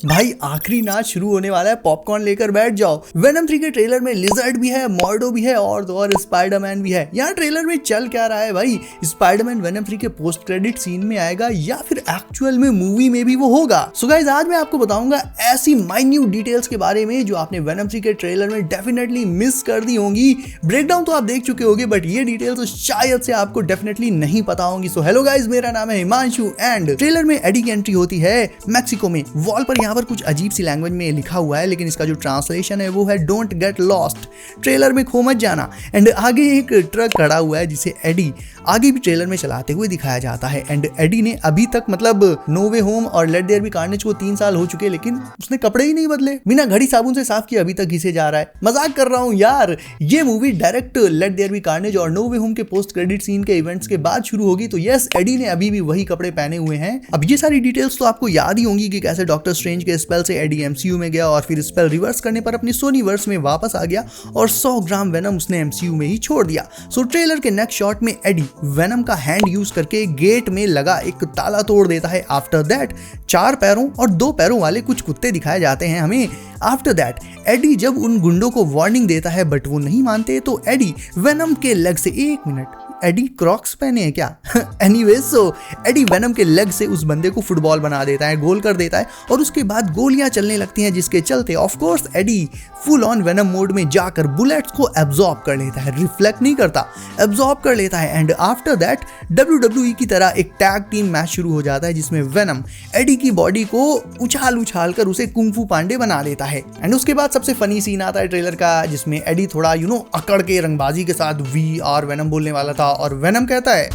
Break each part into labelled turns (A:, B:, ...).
A: भाई आखिरी नाच शुरू होने वाला है, पॉपकॉर्न लेकर बैठ जाओ। वेनम 3 के ट्रेलर में लिजर्ड भी है, मॉर्डो भी है और तो और स्पाइडरमैन भी है। यहाँ ट्रेलर में चल क्या रहा है भाई, स्पाइडरमैन वेनम 3 के पोस्ट क्रेडिट सीन में आएगा या फिर एक्चुअल में मूवी में भी वो होगा। सो गाइस आज मैं आपको बताऊंगा ऐसी माइन्यूट डिटेल्स के बारे में जो आपने वेनम 3 के ट्रेलर में डेफिनेटली मिस कर दी होंगी। ब्रेकडाउन तो आप देख चुके होंगे बट ये डिटेल्स शायद से आपको डेफिनेटली नहीं पता होंगी। सो हेलो गाइस, मेरा नाम है हिमांशु एंड ट्रेलर में एडी की एंट्री होती है मैक्सिको में। वॉल पर यहाँ पर कुछ अजीब सी लैंग्वेज में लिखा हुआ है लेकिन इसका जो ट्रांसलेशन है वो है डोंट गेट लॉस्ट, ट्रेलर में खो मत जाना। एंड आगे एक ट्रक खड़ा हुआ है जिसे एडी आगे भी ट्रेलर में चलाते हुए दिखाया जाता है। एंड एडी ने अभी तक मतलब नो वे होम और लेट देयर बी कार्नेज को 3 साल हो चुके लेकिन उसने कपड़े ही नहीं बदले, बिना घड़ी साबुन से साफ किए अभी तक घिसे जा रहा है। मजाक कर रहा हूँ यार, ये movie direct let there be carnage और नो वे होम के पोस्ट क्रेडिट सीन के इवेंट्स के बाद शुरू होगी। तो यस, एडी ने अभी भी वही कपड़े पहने हुए हैं। अब ये सारी डिटेल्स तो आपको याद ही होंगी कि कैसे डॉक्टर स्ट्रेंज के स्पेल से एडी एमसीयू में गया और फिर स्पेल रिवर्स करने पर अपनी सोनीवर्स में वापस आ गया और 100 ग्राम वेनम उसने एमसीयू में ही छोड़ दिया। सो ट्रेलर के नेक्स्ट शॉट में एडी वेनम का हैंड यूज करके गेट में लगा एक ताला तोड़ देता है। आफ्टर दैट 4 पैरों और 2 पैरों वाले कुछ कुत्ते दिखाए जाते हैं हमें। आफ्टर दैट एडी जब उन गुंडों को वार्निंग देता है बट वो नहीं मानते तो एडी वेनम के लेग से, एक मिनट, एडी क्रॉक्स पहने हैं क्या? एनीवेज सो एडी वेनम के लेग से उस बंदे को फुटबॉल बना देता है, गोल कर देता है और उसके बाद गोलियां चलने लगती हैं जिसके चलते of course Eddie full on Venom mode में जाकर बुलेट्स को एब्जॉर्ब कर लेता है, रिफ्लेक्ट नहीं करता, एब्जॉर्ब कर लेता है। एंड आफ्टर दैट WWE की तरह एक टैग टीम मैच शुरू हो जाता है जिसमें वेनम एडी की बॉडी को उछाल कर उसे कुंफू पांडे बना देता है। एंड उसके बाद सबसे फनी सीन आता है ट्रेलर का जिसमें एडी थोड़ा अकड़ के रंगबाजी के साथ वी आर वेनम बोलने वाला था और वेनम कहता है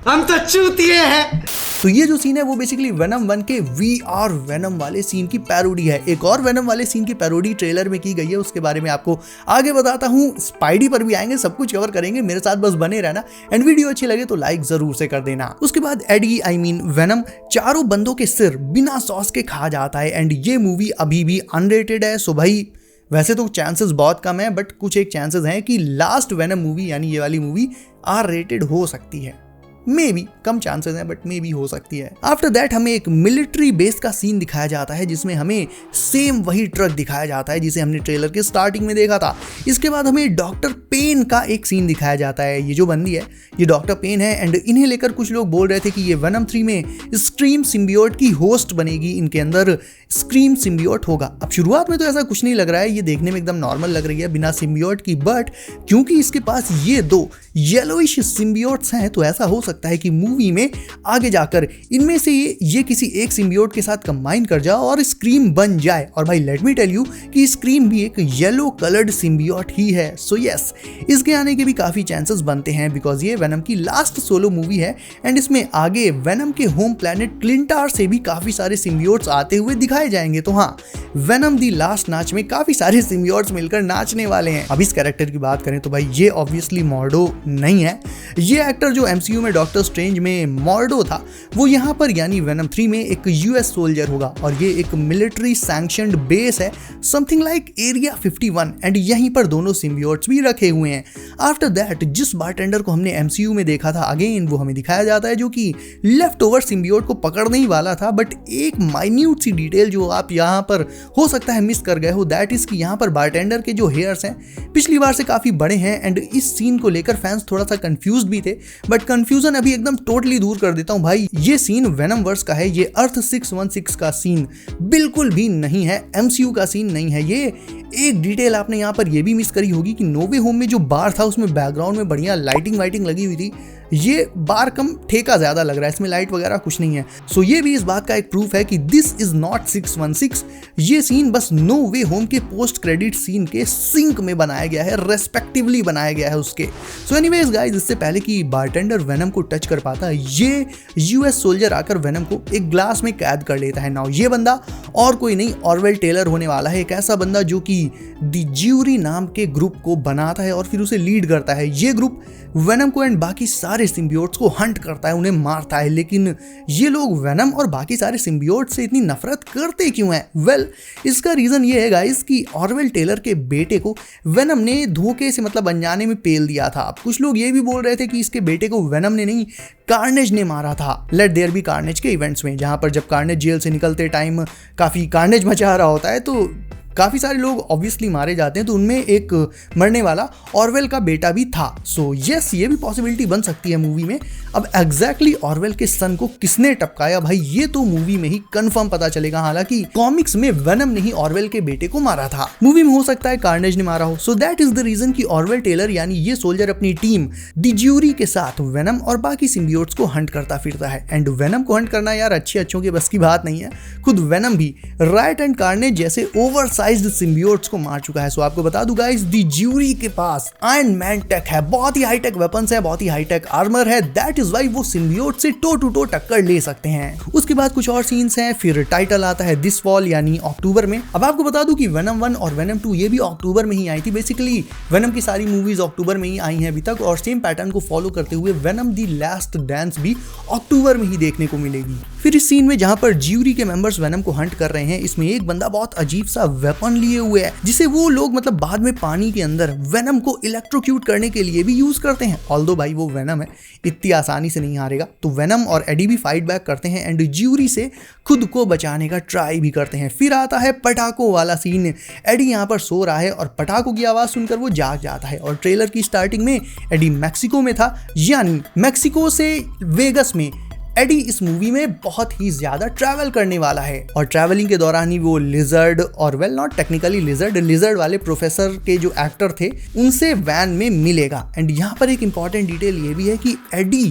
A: हम तो चूतिए हैं। तो ये जो सीन है वो बेसिकली वेनम 1 के वी आर वेनम वाले सीन की पैरोडी है। एक और वेनम वाले सीन की पैरोडी ट्रेलर में की गई है, उसके बारे में आपको आगे बताता हूँ। स्पाइडी पर भी आएंगे, सब कुछ कवर करेंगे, मेरे साथ बस बने रहना। एंड वीडियो अच्छी लगे तो लाइक जरूर से कर देना। उसके बाद एडी वेनम 4 बंदों के सिर बिना सॉस के खा जाता है। एंड ये मूवी अभी भी अनरेटेड है। सो भाई वैसे तो चांसेस बहुत कम है बट कुछ एक चांसेस हैं कि लास्ट वेनम मूवी यानी ये वाली मूवी आर रेटेड हो सकती है। मे बी, कम चांसेस हैं बट मे बी हो सकती है। आफ्टर दैट हमें एक मिलिट्री बेस का सीन दिखाया जाता है जिसमें हमें सेम वही ट्रक दिखाया जाता है जिसे हमने ट्रेलर के स्टार्टिंग में देखा था। इसके बाद हमें डॉक्टर पेन का एक सीन दिखाया जाता है। ये जो बंदी है ये डॉक्टर पेन है एंड इन्हें लेकर कुछ लोग बोल रहे थे कि ये वेनम 3 में स्क्रीम सिम्बियोट की होस्ट बनेगी, इनके अंदर स्क्रीम सिम्बियोट होगा। अब शुरुआत में तो ऐसा कुछ नहीं लग रहा है, ये देखने में एकदम नॉर्मल लग रही है बिना सिम्बियोट की, बट क्योंकि इसके पास ये 2 येलोइश सिम्बियोट्स हैं तो ऐसा हो सकता है कि मूवी में आगे जाकर इनमें से ये किसी एक सिम्बियोट के साथ कंबाइन कर जाए और स्क्रीम बन जाए। और भाई लेट मी टेल यू कि स्क्रीम भी एक येलो कलर्ड सिम्बियोट ही है। सो यस, इसके आने के भी काफी चांसेस बनते हैं बिकॉज ये वेनम की लास्ट सोलो मूवी है एंड इसमें आगे वेनम के होम प्लैनेट क्लिंटार से भी काफी सारे सिम्बियोट्स आते हुए दिखाए जाएंगे। तो हाँ, वेनम दी लास्ट नाच में काफी सारे सिम्बियोट्स मिलकर नाचने वाले हैं। अब इस कैरेक्टर की बात करें तो भाई ये ऑब्वियसली मॉर्डो नहीं है। ये एक्टर जो एमसीयू में डॉक्टर स्ट्रेंज में मॉर्डो था वो यहाँ पर यानी वेनम 3 में एक यूएस सोल्जर होगा और ये एक मिलिट्री सैंक्शनड बेस है, समथिंग लाइक एरिया 51 एंड यहीं पर दोनों सिम्बियोट्स भी रखे हुए हैं। आफ्टर दैट जिस बारटेंडर को हमने एमसीयू में देखा था अगेन वो हमें दिखाया जाता है जो कि लेफ्ट ओवर सिम्बियोट को पकड़ने ही वाला था। बट एक माइन्यूट सी डिटेल जो आप यहाँ पर हो सकता है मिस कर गए हो, दैट इज कि यहाँ पर बारटेंडर के जो हेयर्स हैं पिछली बार से काफी बड़े हैं एंड इस सीन को लेकर फैंस थोड़ा सा कंफ्यूज भी थे बट कंफ्यूजन अभी एकदम टोटली दूर कर देता हूं भाई। ये सीन वेनम वर्स का है, ये अर्थ 616 का सीन बिल्कुल भी नहीं है, एमसीयू का सीन नहीं है। ये एक डिटेल आपने यहाँ पर ये भी मिस करी होगी कि नो वे होम में जो बार था उसमें बैकग्राउंड में बढ़िया लाइटिंग लगी हुई थी, ये बार कम ठेका ज्यादा लग रहा है, इसमें लाइट वगैरह कुछ नहीं है। सो ये भी इस बात का एक प्रूफ है कि दिस इज नॉट 616, ये सीन बस नो वे होम के पोस्ट क्रेडिट सीन के सिंक में बनाया गया है, रेस्पेक्टिवली बनाया गया है उसके। सो एनीवेज गाइस, इससे पहले कि बारटेंडर वेनम को टच कर पाता ये यूएस सोल्जर आकर वेनम को एक ग्लास में कैद कर लेता है। नाउ ये बंदा और कोई नहीं ऑरवेल टेलर होने वाला है, एक ऐसा बंदा जो कि द ज्यूरी नाम के ग्रुप को बनाता है और फिर उसे लीड करता है। ये ग्रुप वेनम को एंड बाकी सारे सारे सिम्बियोट्स को हंट करता है, उन्हें मारता है। लेकिन ये लोग वेनम और बाकी सारे सिम्बियोट्स से इतनी नफरत करते क्यों हैं? वेल, इसका रीजन ये है गाइस कि ऑरवेल टेलर के बेटे को वेनम ने धोखे से मतलब अनजाने में पेल दिया था। कुछ लोग ये भी बोल रहे थे कि इसके बेटे को वेनम ने नहीं, कार्नेज ने मारा था। लेट देयर बी कार्नेज के इवेंट्स में, जहां पर जब कार्नेज जेल से निकलते टाइम काफी कार्नेज मचा रहा होता है तो काफ़ी सारे लोग ऑब्वियसली मारे जाते हैं, तो उनमें एक मरने वाला ऑरवेल का बेटा भी था। सो यस, ये भी पॉसिबिलिटी बन सकती है मूवी में। अब एग्जैक्टली ऑरवेल के सन को किसने टपकाया भाई, ये तो मूवी में ही कंफर्म पता चलेगा। हालांकि कॉमिक्स में वेनम ने ही ऑरवेल के बेटे को मारा था, मूवी में हो सकता है कार्नेज ने मारा हो। So that is the reason कि ऑरवेल टेलर यानी ये सोल्जर अपनी टीम डिज्यूरी के साथ वेनम और बाकी सिम्बियोट्स को हंट करता फिरता है। एंड वेनम को हंट करना यार अच्छों के बस की बात नहीं है। खुद वेनम भी राइट एंड कार्नेज जैसे ओवर सिम्बियोट्स को मार चुका है। सो आपको बता दूं गाइस, दी ज्यूरी के पास आयरन मैन टेक है, बहुत ही हाईटेक वेपन्स है, बहुत ही हाईटेक आर्मर है। दैट इज व्हाई वो सिम्बियोट से टो टू टो टक्कर ले सकते हैं। उसके बाद कुछ और सीन्स हैं, फिर टाइटल आता है दिस फॉल यानी अक्टूबर में। अब आपको बता दूं कि वेनम 1 और वेनम 2 ये भी अक्टूबर में ही आई थी। बेसिकली वेनम की सारी मूवीज अक्टूबर में ही आई हैं अभी तक, और सेम पैटर्न को फॉलो करते हुए वेनम दी लास्ट डांस भी अक्टूबर में ही देखने को मिलेगी। फिर इस सीन में जहां पर ज्यूरी के मेंबर्स वेनम को हंट कर रहे हैं, इसमें एक बंदा बहुत अजीब सा वेपन लिए हुए है, जिसे वो लोग मतलब बाद में पानी के अंदर वेनम को इलेक्ट्रोक्यूट करने के लिए भी यूज करते हैं। ऑल्दो भाई वो वेनम है, इतनी आसानी से नहीं हारेगा। तो वेनम और एडी भी फाइट बैक करते हैं एंड ज्यूरी से खुद को बचाने का ट्राई भी करते हैं। फिर आता है पटाखों वाला सीन। एडी यहाँ पर सो रहा है और पटाखों की आवाज सुनकर वो जाग जाता है। और ट्रेलर की स्टार्टिंग में एडी मैक्सिको में था, यानी मैक्सिको से वेगस में एडी इस मूवी में बहुत ही ज्यादा ट्रैवल करने वाला है। और ट्रैवलिंग के दौरान ही वो लिजर्ड और वेल नॉट टेक्निकली लिजर्ड वाले प्रोफेसर के जो एक्टर थे उनसे वैन में मिलेगा। एंड यहाँ पर एक इंपॉर्टेंट डिटेल ये भी है कि एडी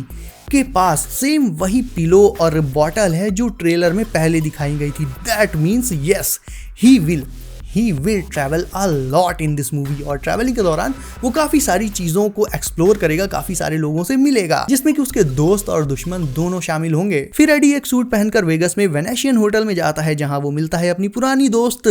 A: के पास सेम वही पिलो और बॉटल है जो ट्रेलर में पहले दिखाई गई थी। That means yes, he will travel a lot in this movie. और ट्रैवलिंग के दौरान वो काफी सारी चीजों को एक्सप्लोर करेगा, काफी सारे लोगों से मिलेगा, जिसमें कि उसके दोस्त और दुश्मन दोनों शामिल होंगे। फिर एडी एक सूट पहनकर वेगस में वेनेशियन होटल में जाता है, जहां वो मिलता है अपनी पुरानी दोस्त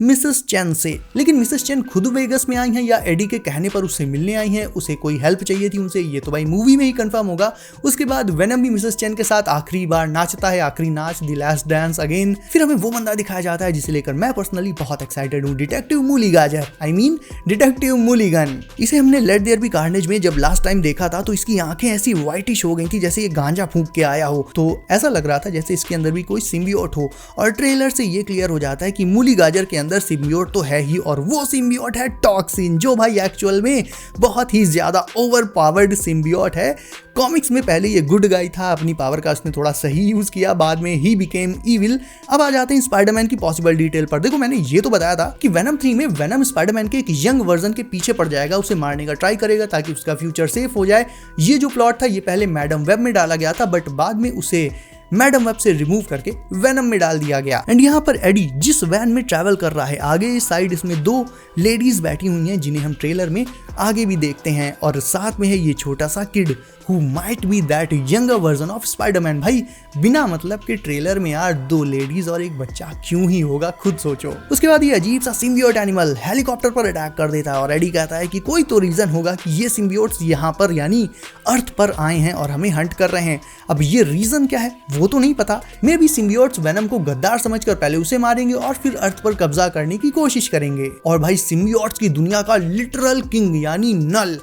A: मिसेस चेन से। लेकिन मिसेस चेन खुद वेगस में आई हैं या एडी के कहने पर उससे मिलने आई हैं, उसे कोई हेल्प चाहिए थी उनसे, ये तो भाई मूवी में ही कंफर्म होगा। उसके बाद वेनम भी मिसेस चेन के साथ आखिरी बार नाचता है, आखिरी नाच द लास्ट डांस अगेन। फिर हमें वो बंदा दिखाया जाता है जिसे लेकर मैं पर्सनली बहुत एक्साइटेड हूँ, डिटेक्टिव मूलीगाजर, आई मीन डिटेक्टिव मूलीगन। इसे हमने लेट देयर बी कार्नेज में जब लास्ट टाइम देखा था तो इसकी आंखें ऐसी व्हाइटिश हो गई थी जैसे ये गांजा फूंक के आया हो। तो ऐसा लग रहा था जैसे इसके अंदर भी कोई सिम्बियोट हो। और ट्रेलर से ये क्लियर हो जाता है कि मूलीगाजर के अंदर सिम्बियोट तो है ही, और वो सिम्बियोट है टॉक्सिन, जो भाई एक्चुअल में बहुत ही ज्यादा ओवर पावर्ड सिम्बियोट है। कॉमिक्स में पहले ये गुड गाय था, अपनी पावर का उसने थोड़ा सही यूज किया, बाद में ही बिकेम इविल। अब आ जाते हैं स्पाइडरमैन की पॉसिबल डिटेल पर। देखो मैंने ये तो बताया था कि वेनम 3 में वेनम स्पाइडरमैन के एक यंग वर्जन के पीछे पड़ जाएगा, उसे मारने का ट्राई करेगा ताकि उसका फ्यूचर सेफ हो जाए। ये जो प्लॉट था ये पहले मैडम वेब में डाला गया था, बट बाद में उसे मैडम वेब से रिमूव करके वेनम में डाल दिया गया। एंड यहाँ पर एडी जिस वैन में ट्रैवल कर रहा है, आगे इस साइड इसमें 2 लेडीज बैठी हुई हैं जिन्हें हम ट्रेलर में आगे भी देखते हैं, और साथ में है ये छोटा सा kid who might be that younger version of Spider-Man। भाई बिना मतलब के ट्रेलर में यार 2 लेडीज और एक बच्चा क्यों ही होगा, खुद सोचो। उसके बाद ये अजीब सा सिम्बियोट एनिमल हेलीकॉप्टर पर अटैक कर देता है और एडी कहता है कि कोई तो रीजन होगा कि ये सिम्बियोट्स यहाँ पर यानी अर्थ पर आए हैं और हमें हंट कर रहे हैं। अब ये रीजन क्या है वो तो नहीं पता। मे बी सिम्बियोट्स वेनम को गद्दार समझकर पहले उसे मारेंगे और फिर अर्थ पर कब्जा करने की कोशिश करेंगे। और भाई सिम्बियोट्स की दुनिया का लिटरल किंग यानी नल,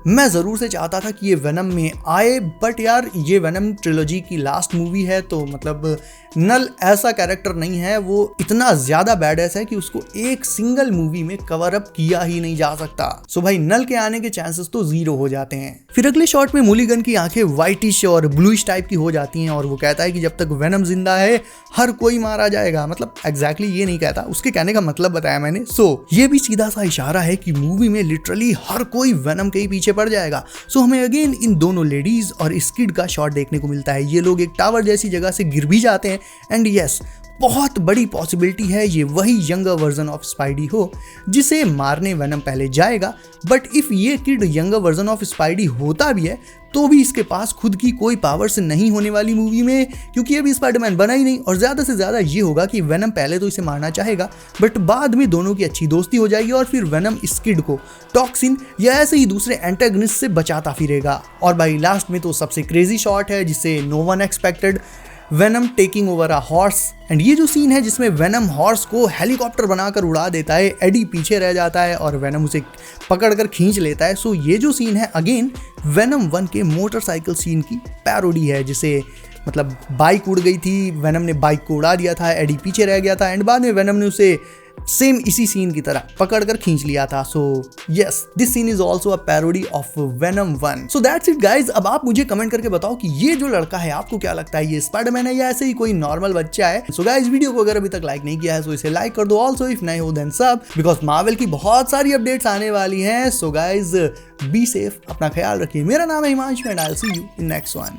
A: मैं जरूर से चाहता था कि ये वेनम में आए, बट यार ये वेनम ट्रिलॉजी की लास्ट मूवी है तो मतलब नल ऐसा कैरेक्टर नहीं है, वो इतना ज्यादा बैडएस है कि उसको एक सिंगल मूवी में कवर अप किया ही नहीं जा सकता। सो भाई नल के आने के चांसेस तो 0 हो जाते हैं। फिर अगले शॉट में मूलीगन की आंखें व्हाइटिश और ब्लूइश टाइप की हो जाती हैं और वो कहता है कि जब तक वेनम जिंदा है हर कोई मारा जाएगा। मतलब एग्जैक्टली ये नहीं कहता, उसके कहने का मतलब बताया मैंने। सो ये भी सीधा सा इशारा है कि मूवी में लिटरली हर कोई वेनम के ही पीछे पड़ जाएगा। सो हमें अगेन इन दोनों लेडीज और इस किड का शॉट देखने को मिलता है। ये लोग एक टावर जैसी जगह से गिर भी जाते हैं एंड यस, बहुत बड़ी पॉसिबिलिटी है ये वही यंगर वर्जन ऑफ स्पाइडी हो जिसे मारने वेनम पहले जाएगा। बट इफ ये kid younger version of spidey होता भी है तो भी इसके पास खुद की कोई पावर्स नहीं होने वाली मूवी में, क्योंकि अभी स्पाइडरमैन बना ही नहीं। और ज्यादा से ज्यादा ये होगा कि वेनम पहले तो इसे मारना चाहेगा, बट बाद में दोनों की अच्छी दोस्ती हो जाएगी और फिर वेनम इस किड को टॉक्सिन या ऐसे ही दूसरे एंटागनिस्ट से बचाता फिरेगा। और भाई लास्ट में तो सबसे क्रेजी शॉट है जिसे no one expected, Venom taking over a horse. And ये जो सीन है जिसमें वेनम हॉर्स को हेलीकॉप्टर बनाकर उड़ा देता है, एडी पीछे रह जाता है और वेनम उसे पकड़कर खींच लेता है। सो ये जो सीन है अगेन वेनम 1 के मोटरसाइकिल सीन की पैरोडी है, जिसे मतलब बाइक उड़ गई थी, वेनम ने बाइक को उड़ा दिया था, एडी पीछे रह गया था एंड बाद में वेनम ने उसे सेम इसी सीन की तरह पकड़कर खींच लिया था। So yes, this scene is also a parody of Venom 1। So that's it guys. अब आप मुझे कमेंट करके बताओ कि ये जो लड़का है आपको क्या लगता है, ये स्पाइडरमैन है या ऐसे ही कोई नॉर्मल बच्चा है। सो गाइज वीडियो को अगर अभी तक लाइक नहीं किया है तो इसे लाइक कर दो, ऑल्सो इफ नहीं हो देन सब, बिकॉज मार्वल की बहुत सारी अपडेट्स आने वाली हैं। सो गाइज बी सेफ, अपना ख्याल रखिए। मेरा नाम है Himanshu and I will see you in next one.